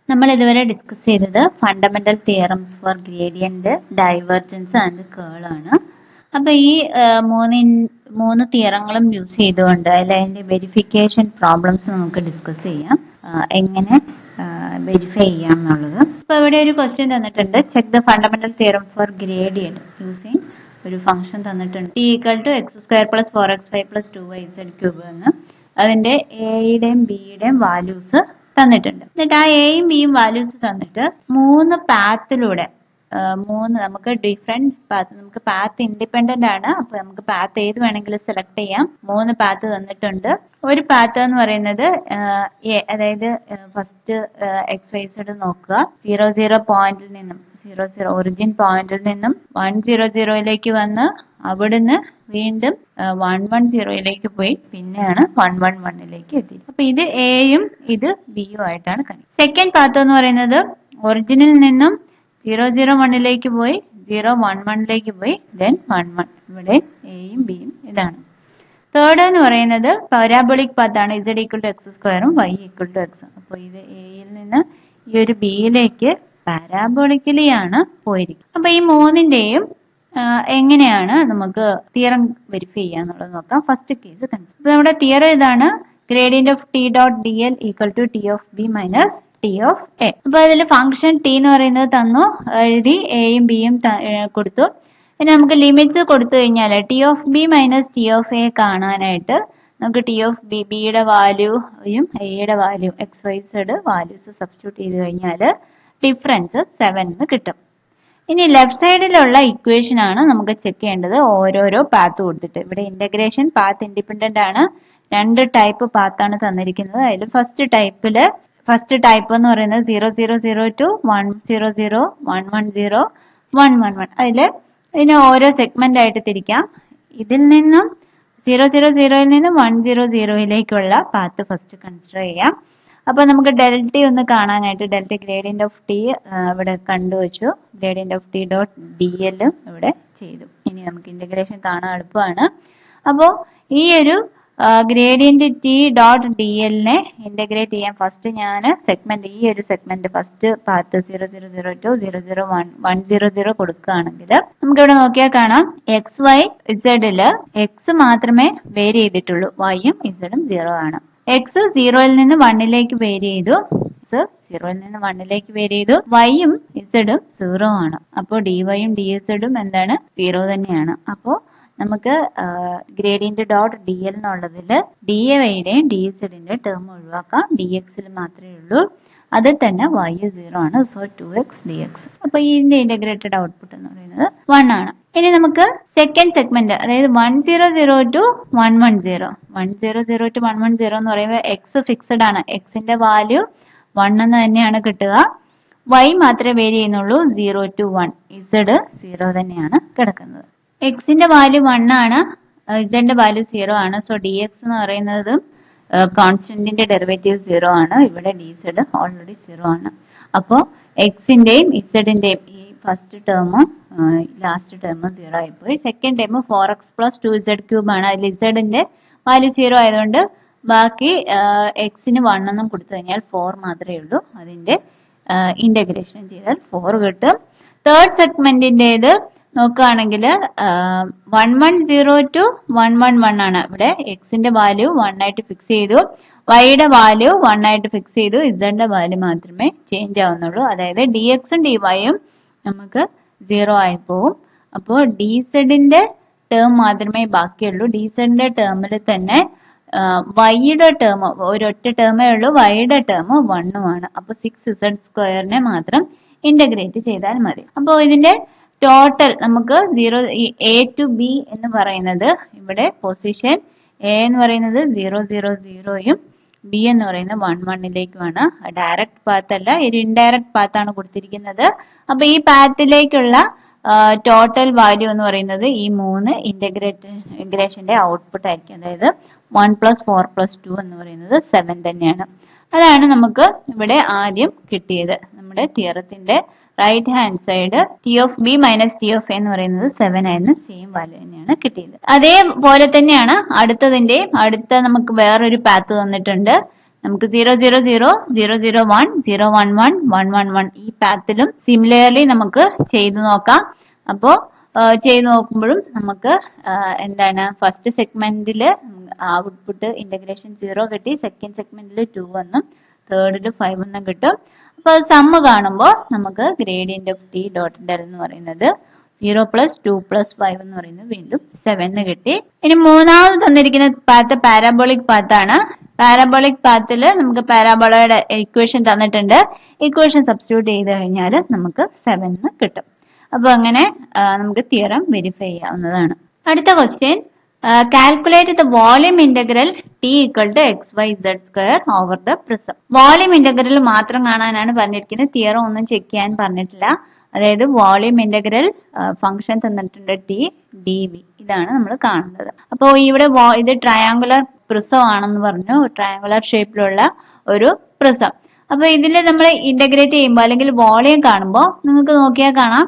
നമ്മൾ ഇതുവരെ ഡിസ്കസ് ചെയ്തത് fundamental theorems for gradient, divergence and curl ആണ്. അപ്പൊ ഈ മൂന്ന് തിയറങ്ങളും യൂസ് ചെയ്തുകൊണ്ട് അതിന്റെ വെരിഫിക്കേഷൻ പ്രോബ്ലംസ് നമുക്ക് ഡിസ്കസ് ചെയ്യാം. എങ്ങനെ വെരിഫൈ ചെയ്യാം എന്നുള്ളത്. അപ്പൊ ഇവിടെ ഒരു ക്വസ്റ്റ്യൻ തന്നിട്ടുണ്ട്. Check the fundamental theorem for gradient using ഒരു ഫംഗ്ഷൻ തന്നിട്ടുണ്ട്. t equal to X square plus 4xy plus 2yz cube എന്ന് അതിന്റെ എയുടെയും ബിയുടെയും വാല്യൂസ് തന്നിട്ടുണ്ട്. എന്നിട്ട് ആ എയും ബിയും വാല്യൂസ് തന്നിട്ട് മൂന്ന് പാത്തിലൂടെ നമുക്ക് ഡിഫറെന്റ് പാത്ത്, നമുക്ക് പാത്ത് ഇൻഡിപെൻഡന്റ് ആണ്. അപ്പൊ നമുക്ക് പാത്ത് ഏത് വേണമെങ്കിലും സെലക്ട് ചെയ്യാം. മൂന്ന് പാത്ത് തന്നിട്ടുണ്ട്. ഒരു പാത്ത് എന്ന് പറയുന്നത് അതായത് ഫസ്റ്റ് XYZ നോക്കുക. 00 പോയിന്റിൽ നിന്നും 00 ഒറിജിൻ പോയിന്റിൽ നിന്നും 100യിലേക്ക് വന്ന് അവിടുന്ന് വീണ്ടും 110യിലേക്ക് പോയി പിന്നെയാണ് 111ലേക്ക് എത്തി. അപ്പൊ ഇത് എയും ഇത് ബിയും ആയിട്ടാണ് കണക്ട്. സെക്കൻഡ് പാത്ത് എന്ന് പറയുന്നത് ഒറിജിനിൽ നിന്നും 001ലേക്ക് പോയി 011ലേക്ക് പോയി ദെൻ 11. ഇവിടെ എയും ബിയും ഇതാണ്. തേർഡ് എന്ന് പറയുന്നത് പാരാബോളിക് പാത്താണ്. z ഈക്വൽ ടു എക്സ് സ്ക്വയറും y ഈക്വൽ ടു എക്സ്. അപ്പോൾ ഇത് എയിൽ നിന്ന് ഈ ഒരു ബിയിലേക്ക് പാരാബോളിക്കലി ആണ് പോയിരിക്കുന്നത്. അപ്പൊ ഈ മൂന്നിന്റെയും എങ്ങനെയാണ് നമുക്ക് തിയറം വെരിഫൈ ചെയ്യാന്നുള്ളത് നോക്കാം. First case consider. നമ്മുടെ തിയറം ഇതാണ്. Gradient of T dot D L equal to T of B minus T of A. അപ്പൊ അതിൽ ഫംഗ്ഷൻ ടി എന്ന് പറയുന്നത് തന്നു, എഴുതി, എയും ബിയും കൊടുത്തു. ഇനി നമുക്ക് ലിമിറ്റ്സ് കൊടുത്തു കഴിഞ്ഞാൽ T of B minus T of A കാണാനായിട്ട് നമുക്ക് ടി ഓഫ് ബിയുടെ വാല്യൂയും എയുടെ വാല്യൂ XYZ വാല്യൂസ് സബ്സ്റ്റിറ്റ്യൂട്ട് ചെയ്ത് കഴിഞ്ഞാൽ ഡിഫറൻസ് 7 എന്ന് കിട്ടും. ഇനി ലെഫ്റ്റ് സൈഡിലുള്ള ഇക്വേഷൻ ആണ് നമുക്ക് ചെക്ക് ചെയ്യേണ്ടത്. ഓരോരോ പാത്ത് കൊടുത്തിട്ട് ഇവിടെ ഇന്റഗ്രേഷൻ പാത്ത് ഇൻഡിപെൻഡന്റ് ആണ്. 2 ടൈപ്പ് പാത്താണ് തന്നിരിക്കുന്നത്. അതിൽ ഫസ്റ്റ് ടൈപ്പ് എന്ന് പറയുന്നത് 0002 100 110 111. ഇതിനെ ഓരോ സെഗ്മെന്റ് ആയിട്ട് തിരിക്കാം. ഇതിൽ നിന്നും 000യിൽ നിന്നും 100യിലേക്കുള്ള പാത്ത് ഫസ്റ്റ് കൺസിഡർ ചെയ്യാം. അപ്പൊ നമുക്ക് ഡെൽറ്റ ഒന്ന് കാണാനായിട്ട് ഡെൽറ്റ ഗ്രേഡിയന്റ് ഓഫ് ടി ഇവിടെ കണ്ടുവച്ചു. Gradient of T dot D എല്ലും ഇവിടെ ചെയ്തു. ഇനി നമുക്ക് ഇന്റഗ്രേഷൻ കാണാൻ എളുപ്പമാണ്. അപ്പോൾ ഈ ഒരു ഗ്രേഡിയന്റ് ടി ഡോട്ട് ഡി എല്ലിനെ ഇന്റഗ്രേറ്റ് ചെയ്യാൻ ഫസ്റ്റ് ഞാൻ ഈ ഒരു സെഗ്മെന്റ് ഫസ്റ്റ് പാത്ത് 0002 001 100 കൊടുക്കുകയാണെങ്കിൽ നമുക്ക് ഇവിടെ നോക്കിയാൽ കാണാം XYZ എക്സ് മാത്രമേ വേരി ചെയ്തിട്ടുള്ളൂ. വൈയും ഇസഡും 0 ആണ്. എക്സ് 0യിൽ നിന്ന് 1ലേക്ക് വേരി ചെയ്തു. 0യിൽ നിന്ന് 1ലേക്ക് വേരി ചെയ്തു. വൈയും ഇസഡും 0 ആണ്. അപ്പോൾ ഡിവൈയും ഡിഎസഡും എന്താണ്? 0 തന്നെയാണ്. അപ്പോൾ നമുക്ക് ഗ്രേഡിയന്റ് ഡോട്ട് ഡി എൽ എന്നുള്ളതിൽ ഡി വൈയുടെയും ഡി എസിന്റെ ടേം ഒഴിവാക്കാം. ഡി എക്സിൽ മാത്രമേ ഉള്ളൂ. അതിൽ തന്നെ y 0 ആണ്. So 2x dx. അപ്പൊ ഇതിന്റെ ഇന്റഗ്രേറ്റഡ് ഔട്ട്പുട്ട് എന്ന് പറയുന്നത് 1 ആണ്. ഇനി നമുക്ക് സെക്കൻഡ് സെഗ്മെന്റ്, അതായത് 1002 110 1002 110 എന്ന് പറയുമ്പോൾ എക്സ് ഫിക്സഡ് ആണ്. എക്സിന്റെ വാല്യൂ 1 എന്ന് തന്നെയാണ് കിട്ടുക. y മാത്രമേ വേരി ചെയ്യുന്നുള്ളൂ. 0 to 1. z 0 തന്നെയാണ് കിടക്കുന്നത്. എക്സിന്റെ വാല്യൂ 1 ആണ്, ഇസഡിന്റെ വാല്യൂ 0 ആണ്. സോ ഡി എക്സ് എന്ന് പറയുന്നത് കോൺസ്റ്റന്റിന്റെ ഡെറിവേറ്റീവ് 0 ആണ്. ഇവിടെ ഡി സെഡ് ഓൾറെഡി 0 ആണ്. അപ്പോൾ എക്സിന്റെയും ഇസഡിന്റെയും ഈ ഫസ്റ്റ് ടേമും ലാസ്റ്റ് ടേമും 0 ആയിപ്പോയി. Second term 4x plus 2z cube ആണ്. അതിൽ ഇസഡിന്റെ വാല്യൂ 0 ആയതുകൊണ്ട് ബാക്കി എക്സിന് 1 എന്നും കൊടുത്തു കഴിഞ്ഞാൽ 4 മാത്രമേ ഉള്ളൂ. അതിന്റെ ഇന്റഗ്രേഷൻ ചെയ്താൽ 4 കിട്ടും. തേർഡ് സെഗ്മെന്റിന്റേത് നോക്കുകയാണെങ്കിൽ 110 to 111 ആണ്. ഇവിടെ എക്സിന്റെ വാല്യൂ 1 ആയിട്ട് ഫിക്സ് ചെയ്തു. വൈയുടെ വാല്യൂ 1 ആയിട്ട് ഫിക്സ് ചെയ്തു. ഇസഡിന്റെ വാല്യൂ മാത്രമേ ചേഞ്ച് ആവുന്നുള്ളൂ. അതായത് ഡി എക്സും ഡി വൈയും നമുക്ക് 0 ആയി പോവും. അപ്പോൾ ഡി സെഡിന്റെ ടേം മാത്രമേ ബാക്കിയുള്ളൂ. ഡി സെഡിന്റെ ടേമിൽ തന്നെ വൈയുടെ ടേം ഒരൊറ്റ ടേമേ ഉള്ളൂ. വൈയുടെ ടേം 1 ആണ്. അപ്പോൾ 6z² മാത്രം ഇന്റഗ്രേറ്റ് ചെയ്താൽ മതി. അപ്പോൾ ഇതിന്റെ ടോട്ടൽ നമുക്ക് എ ടു ബി എന്ന് പറയുന്നത് ഇവിടെ പൊസിഷൻ എ എന്ന് പറയുന്നത് 000യും ബി എന്ന് പറയുന്നത് 11ലേക്കുമാണ്. ഡയറക്റ്റ് പാത്ത് അല്ല, ഒരു ഇൻഡയറക്റ്റ് പാത്താണ് കൊടുത്തിരിക്കുന്നത്. അപ്പൊ ഈ പാത്തിലേക്കുള്ള ടോട്ടൽ വാല്യൂ എന്ന് പറയുന്നത് ഈ 3 ഇന്റഗ്രേഷന്റെ ഔട്ട്പുട്ട് ആയിരിക്കും. അതായത് 1 + 4 + 2 എന്ന് പറയുന്നത് 7 തന്നെയാണ്. അതാണ് നമുക്ക് ഇവിടെ ആദ്യം കിട്ടിയത്. നമ്മുടെ തിയറത്തിന്റെ right hand side T of B minus T of A എന്ന് പറയുന്നത് 7 ആയിരുന്നു. സെയിം വാല്യൂ തന്നെയാണ് കിട്ടിയത്. അതേപോലെ തന്നെയാണ് അടുത്ത നമുക്ക് വേറൊരു പാത്ത് തന്നിട്ടുണ്ട്. നമുക്ക് 0, 0, 0, 0, 0, 1, 1, 1, 1, 1 ഈ പാത്തിലും സിമിലർലി നമുക്ക് ചെയ്തു നോക്കാം. അപ്പോൾ ചെയ്ത് നോക്കുമ്പോഴും നമുക്ക് എന്താണ് ഫസ്റ്റ് സെഗ്മെന്റിൽ ഔട്ട്പുട്ട് ഇന്റഗ്രേഷൻ 0 കിട്ടി, സെക്കൻഡ് സെഗ്മെന്റിൽ 2 എന്നും തേർഡിൽ 5 എന്നും കിട്ടും. അപ്പൊ സമ്മ് കാണുമ്പോൾ നമുക്ക് gradient of T dot del എന്ന് പറയുന്നത് 0 + 2 + 5 എന്ന് പറയുന്നത് വീണ്ടും 7 കിട്ടി. ഇനി മൂന്നാമത് തന്നിരിക്കുന്ന പാത്ത് പാരാബോളിക് പാത്താണ്. പാരാബോളിക് പാത്തിൽ നമുക്ക് പാരാബോളയുടെ ഇക്വേഷൻ തന്നിട്ടുണ്ട്. ഇക്വേഷൻ സബ്സ്റ്റിറ്റ്യൂട്ട് ചെയ്ത് കഴിഞ്ഞാൽ നമുക്ക് 7 കിട്ടും. അപ്പൊ അങ്ങനെ നമുക്ക് തിയറം വെരിഫൈ ചെയ്യാവുന്നതാണ്. അടുത്ത question, calculate the volume integral T equal to xyz² over the prism. Volume integral മാത്രം കാണാനാണ് പറഞ്ഞിരിക്കുന്നത്. തിയറം ഒന്നും ചെക്ക് ചെയ്യാൻ പറഞ്ഞിട്ടില്ല. അതായത് വോളിയം ഇന്റഗ്രൽ ഫംഗ്ഷൻ തന്നിട്ടുണ്ട് ടി ഡി വി, ഇതാണ് നമ്മൾ കാണുന്നത്. അപ്പോൾ ഇവിടെ ഇത് ട്രയാങ്കുലർ പ്രിസം ആണെന്ന് പറഞ്ഞു, ട്രയാങ്കുലർ ഷേപ്പിലുള്ള ഒരു പ്രിസം. അപ്പൊ ഇതിൽ നമ്മൾ ഇന്റഗ്രേറ്റ് ചെയ്യുമ്പോൾ അല്ലെങ്കിൽ വോളിയം കാണുമ്പോൾ നിങ്ങൾക്ക് നോക്കിയാൽ കാണാം,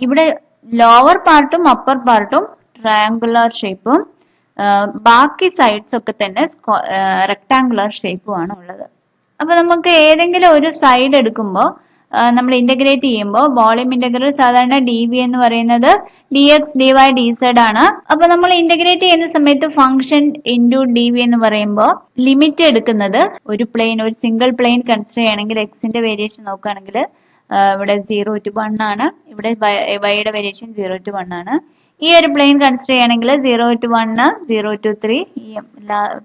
ഇവിടെ ലോവർ പാർട്ടും അപ്പർ പാർട്ടും ട്രയാങ്കുലർ ഷേപ്പും ബാക്കി സൈഡ്സ് ഒക്കെ തന്നെ റെക്ടാങ്കുലർ ഷേപ്പും ആണ് ഉള്ളത്. അപ്പൊ നമുക്ക് ഏതെങ്കിലും ഒരു സൈഡ് എടുക്കുമ്പോൾ നമ്മൾ ഇന്റഗ്രേറ്റ് ചെയ്യുമ്പോൾ വോളിയം ഇന്റഗ്രൽ സാധാരണ ഡി വി എന്ന് പറയുന്നത് D X D Y D Z ആണ്. അപ്പൊ നമ്മൾ ഇന്റഗ്രേറ്റ് ചെയ്യുന്ന സമയത്ത് ഫംഗ്ഷൻ ഇൻറ്റു ഡി വി എന്ന് പറയുമ്പോൾ ലിമിറ്റ് എടുക്കുന്നത് ഒരു സിംഗിൾ പ്ലെയിൻ കൺസിഡർ ചെയ്യണമെങ്കിൽ എക്സിന്റെ വേരിയേഷൻ നോക്കുകയാണെങ്കിൽ ഇവിടെ 0 to 1 ആണ്, ഇവിടെ വൈയുടെ വേരിയേഷൻ 0 to 1 ആണ്. ഈ ഒരു പ്ലെയിൻ കൺസിഡർ ചെയ്യണമെങ്കിൽ 0 to 1, 0 to 3, ഈ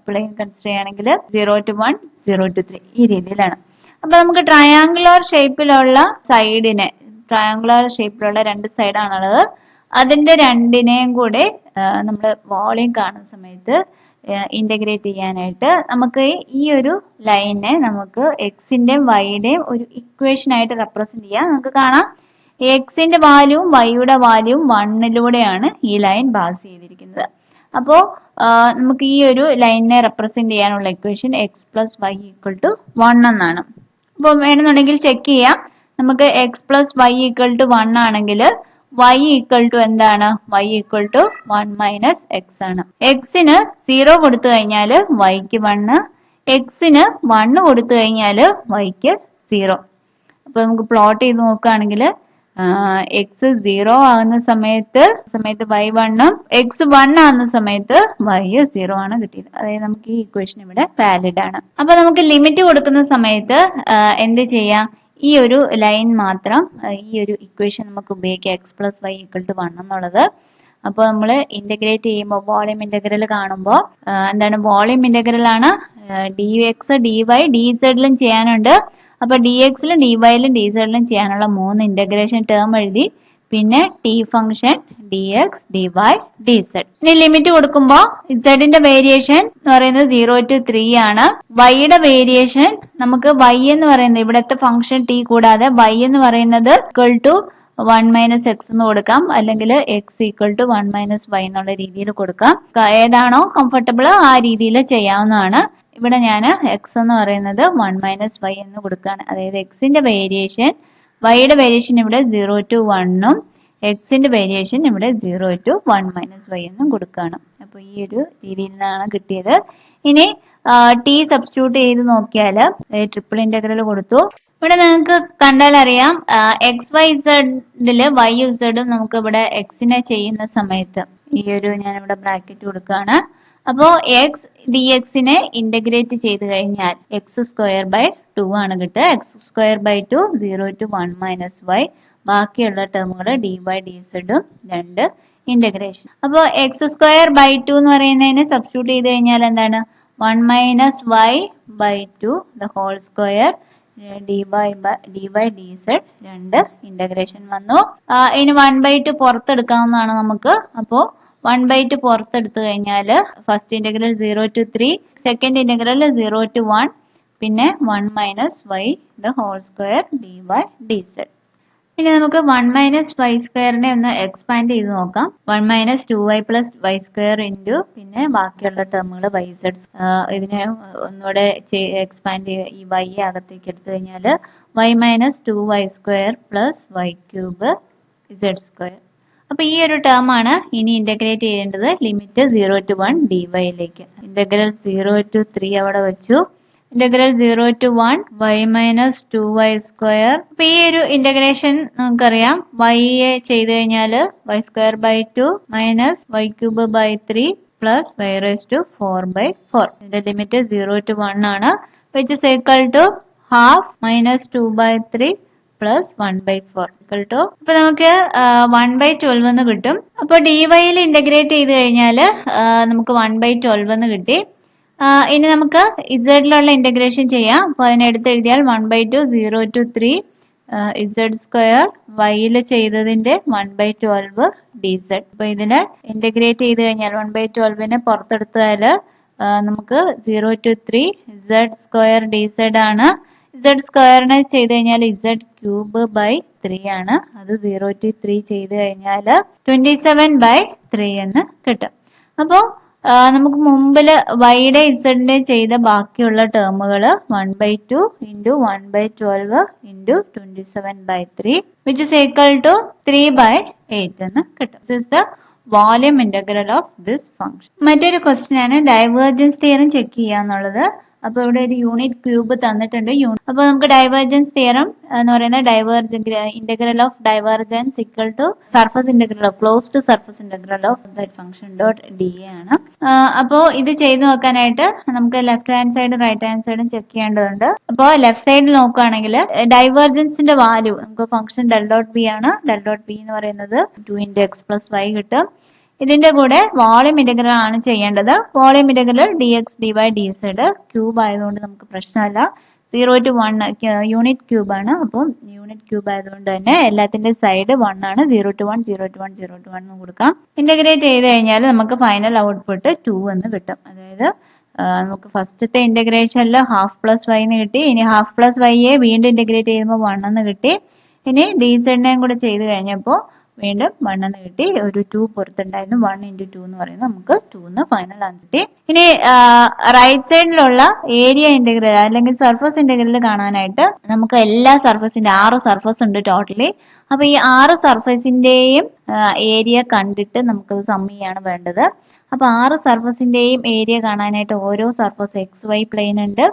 പ്ലെയിൻ കൺസിഡർ ചെയ്യണമെങ്കിൽ 0 to 1, 0 to 3 ഈ രീതിയിലാണ്. അപ്പൊ നമുക്ക് ട്രയാങ്കുലർ ഷേപ്പിലുള്ള രണ്ട് സൈഡാണുള്ളത്. അതിന്റെ രണ്ടിനെയും കൂടെ നമ്മൾ വോളിയം കാണുന്ന സമയത്ത് ഇന്റഗ്രേറ്റ് ചെയ്യാനായിട്ട് നമുക്ക് ഈ ഒരു ലൈനെ നമുക്ക് എക്സിന്റെയും വൈയുടെയും ഒരു ഇക്വേഷൻ ആയിട്ട് റെപ്രസെന്റ് ചെയ്യാം. നമുക്ക് കാണാം എക്സിന്റെ വാല്യൂവും വൈയുടെ വാല്യൂവും 1ലൂടെയാണ് ഈ ലൈൻ പാസ് ചെയ്തിരിക്കുന്നത്. അപ്പോൾ നമുക്ക് ഈ ഒരു ലൈനിനെ റെപ്രസെന്റ് ചെയ്യാനുള്ള equation X plus Y equal to 1 എന്നാണ്. അപ്പോൾ വേണമെന്നുണ്ടെങ്കിൽ ചെക്ക് ചെയ്യാം. നമുക്ക് X plus Y equal to 1 ആണെങ്കിൽ y ഈക്വൽ ടു എന്താണ്? y equal to 1 minus X ആണ്. എക്സിന് 0 കൊടുത്തു കഴിഞ്ഞാൽ വൈക്ക് 1, എക്സിന് 1 കൊടുത്തു കഴിഞ്ഞാൽ വൈക്ക് 0. അപ്പൊ നമുക്ക് പ്ലോട്ട് ചെയ്ത് നോക്കുകയാണെങ്കിൽ എക്സ് 0 ആകുന്ന സമയത്ത് y 1ഉം എക്സ് 1 ആകുന്ന സമയത്ത് y 0 ആണ് കിട്ടിയത്. അതായത് നമുക്ക് ഈ ഇക്വേഷൻ ഇവിടെ വാലിഡ് ആണ്. അപ്പൊ നമുക്ക് ലിമിറ്റ് കൊടുക്കുന്ന സമയത്ത് എന്ത് ചെയ്യാം? ഈ ഒരു ലൈൻ മാത്രം, ഈ ഒരു ഇക്വേഷൻ നമുക്ക് ഉപയോഗിക്കാം, X plus Y equal to 1 എന്നുള്ളത്. അപ്പോൾ നമ്മൾ ഇന്റഗ്രേറ്റ് ചെയ്യുമ്പോൾ വോളിയം ഇന്റഗ്രൽ കാണുമ്പോൾ എന്താണ്? വോളിയം ഇന്റഗ്രൽ ആണ്. D X D Y D സെഡിലും ചെയ്യാനുണ്ട്. അപ്പൊ ഡി എക്സിലും ഡി വൈയിലും ഡി സെഡിലും ചെയ്യാനുള്ള 3 ഇന്റഗ്രേഷൻ ടേം എഴുതി, പിന്നെ T function D X D Y D Z. ഇനി ലിമിറ്റ് കൊടുക്കുമ്പോൾ സെഡിന്റെ വേരിയേഷൻ എന്ന് പറയുന്നത് 0 to 3 ആണ്. വൈയുടെ വേരിയേഷൻ നമുക്ക് y എന്ന് പറയുന്നത് ഇവിടത്തെ ഫംഗ്ഷൻ ടി കൂടാതെ y എന്ന് പറയുന്നത് ഈക്വൽ ടു 1 മൈനസ് എക്സ് എന്ന് കൊടുക്കാം, അല്ലെങ്കിൽ X equal to 1 minus Y എന്നുള്ള രീതിയിൽ കൊടുക്കാം. ഏതാണോ കംഫർട്ടബിൾ ആ രീതിയിൽ ചെയ്യാവുന്നതാണ്. ഇവിടെ ഞാൻ എക്സ് എന്ന് പറയുന്നത് 1 മൈനസ് വൈ എന്ന് കൊടുക്കുകയാണ്. അതായത് എക്സിന്റെ വേരിയേഷൻ, വൈയുടെ വേരിയേഷൻ ഇവിടെ 0 to 1ഉം എക്സിന്റെ വേരിയേഷൻ ഇവിടെ 0 to 1 മൈനസ് വൈ എന്നും കൊടുക്കുകയാണ്. അപ്പൊ ഈ ഒരു രീതിയിൽ നിന്നാണ് കിട്ടിയത്. ഇനി ടി സബ്സ്റ്റിറ്റ്യൂട്ട് ചെയ്ത് നോക്കിയാൽ ട്രിപ്പിൾ ഇന്റഗ്രൽ കൊടുത്തു. ഇവിടെ നിങ്ങൾക്ക് കണ്ടാൽ അറിയാം, എക്സ് വൈ സെഡില് വൈ സെഡും നമുക്ക് ഇവിടെ എക്സിനെ ചെയ്യുന്ന സമയത്ത് ഈ ഒരു ഞാനിവിടെ ബ്രാക്കറ്റ് കൊടുക്കുകയാണ്. അപ്പോ എക്സ് ഡി എക്സിനെ ഇന്റഗ്രേറ്റ് ചെയ്ത് കഴിഞ്ഞാൽ x²/2 ആണ് കിട്ടുക. x²/2 0 to 1 മൈനസ് വൈ, ബാക്കിയുള്ള ടേമുകൾ ഡി വൈ ഡി സെഡും 2 ഇന്റഗ്രേഷൻ. അപ്പോൾ x²/2 എന്ന് പറയുന്നതിന് സബ്സ്റ്റിറ്റ്യൂട്ട് ചെയ്ത് കഴിഞ്ഞാൽ എന്താണ്? 1 minus Y by 2 the whole square D Y D Z 2 integration വന്നു. ഇനി 1/2 പുറത്തെടുക്കാവുന്നതാണ് നമുക്ക്. അപ്പോൾ 1/2 പുറത്തെടുത്തു കഴിഞ്ഞാൽ first integral 0 to 3, second integral 0 to 1, പിന്നെ 1 minus Y the whole square D Y D Z. ഇനി നമുക്ക് 1 മൈനസ് വൈ സ്ക്വയറിനെ ഒന്ന് എക്സ്പാൻഡ് ചെയ്ത് നോക്കാം. 1 minus 2y plus Y square into പിന്നെ ബാക്കിയുള്ള ടേമുകൾ വൈ സെഡ്. ഇതിനെ ഒന്നുകൂടെ എക്സ്പാൻഡ് ചെയ്യുക. ഈ വൈ അകത്തേക്ക് എടുത്തു കഴിഞ്ഞാൽ y minus 2y square plus Y cube Z square. അപ്പൊ ഈ ഒരു ടേം ആണ് ഇനി ഇന്റഗ്രേറ്റ് ചെയ്യേണ്ടത്. ലിമിറ്റ് 0 to 1 dy യിലേക്ക്. ഇന്റഗ്രൽ 0 to 3 അവിടെ വെച്ചു. Integral 0 to 1 y minus 2y square. അപ്പൊ ഈ ഒരു ഇന്റഗ്രേഷൻ നമുക്കറിയാം, y ചെയ്ത് കഴിഞ്ഞാൽ y square by 2 minus y cube by 3 plus y raise to 4/4. ഇതിന്റെ ലിമിറ്റ് 0 to 1 ആണ്. which is equal to half minus 2/3 plus 1/4 equal to, അപ്പൊ നമുക്ക് 1/12 എന്ന് കിട്ടും. അപ്പൊ dy യിൽ ഇന്റഗ്രേറ്റ് ചെയ്ത് കഴിഞ്ഞാൽ നമുക്ക് 1/12 എന്ന് കിട്ടി. ഇനി നമുക്ക് ഇസഡിലുള്ള ഇന്റഗ്രേഷൻ ചെയ്യാം. അപ്പൊ അതിനെടുത്ത് എഴുതിയാൽ 1/2 0 to 3 ഇസഡ് സ്ക്വയർ വൈയിൽ ചെയ്തതിന്റെ 1/12 dz. അപ്പൊ ഇതിനെ ഇന്റഗ്രേറ്റ് ചെയ്ത് കഴിഞ്ഞാൽ 1/12നെ പുറത്തെടുത്താൽ നമുക്ക് 0 to 3 ഇസഡ് സ്ക്വയർ dz ആണ്. ഇസഡ് സ്ക്വയറിനെ ചെയ്ത് കഴിഞ്ഞാൽ ഇസഡ് ക്യൂബ് ബൈ 3 ആണ്. അത് 0 to 3 ചെയ്ത് കഴിഞ്ഞാൽ 27/3 എന്ന് കിട്ടും. അപ്പോ നമുക്ക് മുമ്പില് വൈയുടെ ഇസഡിന്റെ ചെയ്ത ബാക്കിയുള്ള ടേമുകൾ 1/2 into 1/12 into 27/3 which is equal to 3/8 എന്ന് കിട്ടും. This is the volume integral of this function. മറ്റൊരു ക്വസ്റ്റ്യൻ ആണ് ഡൈവേർജൻസ് തിയറം ചെക്ക് ചെയ്യാന്നുള്ളത്. അപ്പൊ ഇവിടെ ഒരു യൂണിറ്റ് ക്യൂബ് തന്നിട്ടുണ്ട്. അപ്പൊ നമുക്ക് ഡൈവേർജൻസ് തിയറം എന്ന് പറയുന്നത് integral of divergence equal to surface integral of closed surface integral of that function dot D ആണ്. അപ്പോ ഇത് ചെയ്ത് നോക്കാനായിട്ട് നമുക്ക് ലെഫ്റ്റ് ഹാൻഡ് സൈഡും റൈറ്റ് ഹാൻഡ് സൈഡും ചെക്ക് ചെയ്യേണ്ടതുണ്ട്. അപ്പോൾ ലെഫ്റ്റ് സൈഡിൽ നോക്കുകയാണെങ്കിൽ ഡൈവേർജൻസിന്റെ വാല്യൂ നമുക്ക് ഫംഗ്ഷൻ ഡെൽ ഡോട്ട് ബി ആണ്. ഡെൽ ഡോട്ട് ബി എന്ന് പറയുന്നത് 2 into x plus y കിട്ടും. ഇതിന്റെ കൂടെ വോളിയം ഇന്റഗ്രൽ ആണ് ചെയ്യേണ്ടത്. Volume integral dx dy dz cube ആയതുകൊണ്ട് നമുക്ക് പ്രശ്നമല്ല. 0 to 1 യൂണിറ്റ് ക്യൂബ് ആണ്. അപ്പം യൂണിറ്റ് ക്യൂബ് ആയതുകൊണ്ട് തന്നെ എല്ലാത്തിന്റെ സൈഡ് 1 ആണ്. 0 to 1 0 to 1 0 to 1 എന്ന് കൊടുക്കാം. ഇന്റഗ്രേറ്റ് ചെയ്ത് കഴിഞ്ഞാൽ നമുക്ക് ഫൈനൽ ഔട്ട്പുട്ട് 2 എന്ന് കിട്ടും. അതായത് നമുക്ക് ഫസ്റ്റത്തെ ഇന്റഗ്രേഷനിൽ ഹാഫ് പ്ലസ് വൈ എന്ന് കിട്ടി. ഇനി ഹാഫ് പ്ലസ് വൈയെ വീണ്ടും ഇന്റഗ്രേറ്റ് ചെയ്യുമ്പോൾ 1 എന്ന് കിട്ടി. ഇനി dz-നെയും കൂടെ ചെയ്ത് കഴിഞ്ഞപ്പോൾ വീണ്ടും 1 എന്ന് കിട്ടി. ഒരു 2 പുറത്തുണ്ടായിരുന്നു. 1 into 2 എന്ന് പറയുന്നത് നമുക്ക് 2 എന്ന് ഫൈനൽ ആൻസർ കിട്ടി. ഇനി റൈറ്റ് സൈഡിലുള്ള ഏരിയ ഇന്റഗ്രൽ അല്ലെങ്കിൽ സർഫസ് ഇന്റഗ്രൽ കാണാനായിട്ട് നമുക്ക് എല്ലാ സർഫസിന്റെ 6 സർഫസ് ഉണ്ട് ടോട്ടലി. അപ്പൊ ഈ 6 സർഫസിന്റെയും ഏരിയ കണ്ടിട്ട് നമുക്ക് സം ചെയ്യാണ് വേണ്ടത്. അപ്പൊ 6 സർഫസിന്റെയും ഏരിയ കാണാനായിട്ട് ഓരോ സർഫസ് എക്സ് വൈ പ്ലെയിൻ ഉണ്ട്,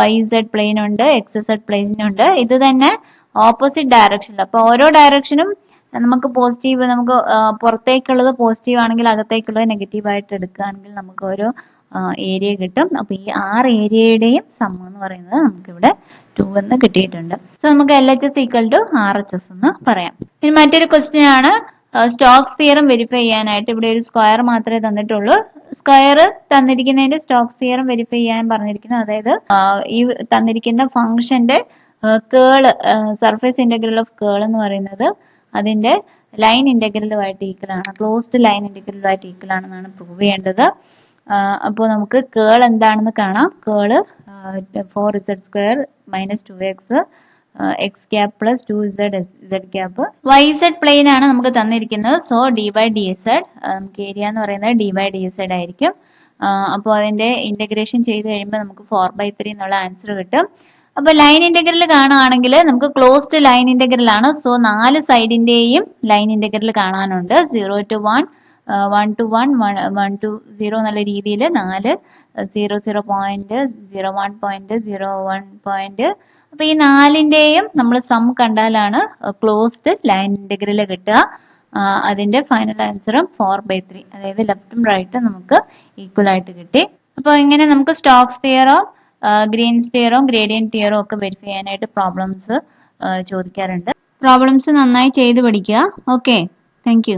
വൈ സെഡ് പ്ലെയിൻ ഉണ്ട്, എക്സ് സെഡ് പ്ലെയിൻ ഉണ്ട്. ഇത് തന്നെ ഓപ്പോസിറ്റ് ഡയറക്ഷനിൽ. അപ്പൊ ഓരോ ഡയറക്ഷനും നമുക്ക് പോസിറ്റീവ്, നമുക്ക് പുറത്തേക്കുള്ളത് പോസിറ്റീവ് ആണെങ്കിൽ അകത്തേക്കുള്ളത് നെഗറ്റീവ് ആയിട്ട് എടുക്കുകയാണെങ്കിൽ നമുക്ക് ഓരോ ഏരിയ കിട്ടും. അപ്പൊ ഈ 6 ഏരിയയുടെയും സം എന്ന് പറയുന്നത് നമുക്കിവിടെ 2 എന്ന് കിട്ടിയിട്ടുണ്ട്. സോ നമുക്ക് LHS ഈക്വൽ ടു RHS എന്ന് പറയാം. ഇനി മറ്റൊരു ക്വസ്റ്റ്യൻ ആണ് സ്റ്റോക്സ് തിയറം വെരിഫൈ ചെയ്യാനായിട്ട്. ഇവിടെ ഒരു സ്ക്വയർ മാത്രമേ തന്നിട്ടുള്ളൂ. സ്ക്വയർ തന്നിരിക്കുന്നതിന്റെ സ്റ്റോക്സ് തിയറം വെരിഫൈ ചെയ്യാൻ പറഞ്ഞിരിക്കുന്നത്, അതായത് ഈ തന്നിരിക്കുന്ന ഫംഗ്ഷന്റെ curl, surface integral of curl എന്ന് പറയുന്നത് അതിന്റെ ലൈൻ ഇന്റഗ്രലുമായിട്ട് ഈക്വൽ ആണ്, ക്ലോസ്ഡ് ലൈൻ ഇന്റഗ്രലുമായിട്ട് ഈക്വൽ ആണെന്നാണ് പ്രൂവ് ചെയ്യേണ്ടത്. അപ്പോൾ നമുക്ക് കേൾ എന്താണെന്ന് കാണാം. Curl 4z² minus 2x X cap plus 2z z cap. Y Z plane ആണ് നമുക്ക് തന്നിരിക്കുന്നത്. സോ dy dz, നമുക്ക് ഏരിയ എന്ന് പറയുന്നത് dy dz ആയിരിക്കും. അപ്പോൾ അതിന്റെ ഇന്റഗ്രേഷൻ ചെയ്ത് കഴിയുമ്പോൾ നമുക്ക് 4/3 എന്നുള്ള ആൻസർ കിട്ടും. അപ്പൊ ലൈൻ ഇന്റഗ്രൽ കാണുകയാണെങ്കിൽ നമുക്ക് ക്ലോസ്ഡ് ലൈൻ ഇന്റഗ്രൽ ആണ്. സോ 4 സൈഡിന്റെയും ലൈൻ ഇന്റഗ്രൽ കാണാനുണ്ട്. 0 to 1 1 to 1 1 to 0 എന്നുള്ള രീതിയിൽ 4 0 0 പോയിന്റ് 0 1 പോയിന്റ് 0 1 പോയിന്റ്. അപ്പൊ ഈ 4ന്റെയും നമ്മൾ സം കണ്ടാലാണ് ക്ലോസ്ഡ് ലൈൻ ഇന്റഗ്രൽ കിട്ടുക. അതിന്റെ ഫൈനൽ ആൻസറും 4/3, അതായത് ലെഫ്റ്റും റൈറ്റും നമുക്ക് ഈക്വൽ ആയിട്ട് കിട്ടി. അപ്പൊ ഇങ്ങനെ നമുക്ക് Stokes theorem, Green's theorem, gradient theorem ഒക്കെ വെരിഫൈ ചെയ്യാനായിട്ട് പ്രോബ്ലംസ് ചോദിക്കാറുണ്ട്. പ്രോബ്ലംസ് നന്നായി ചെയ്ത് പഠിക്കുക. Okay, thank U.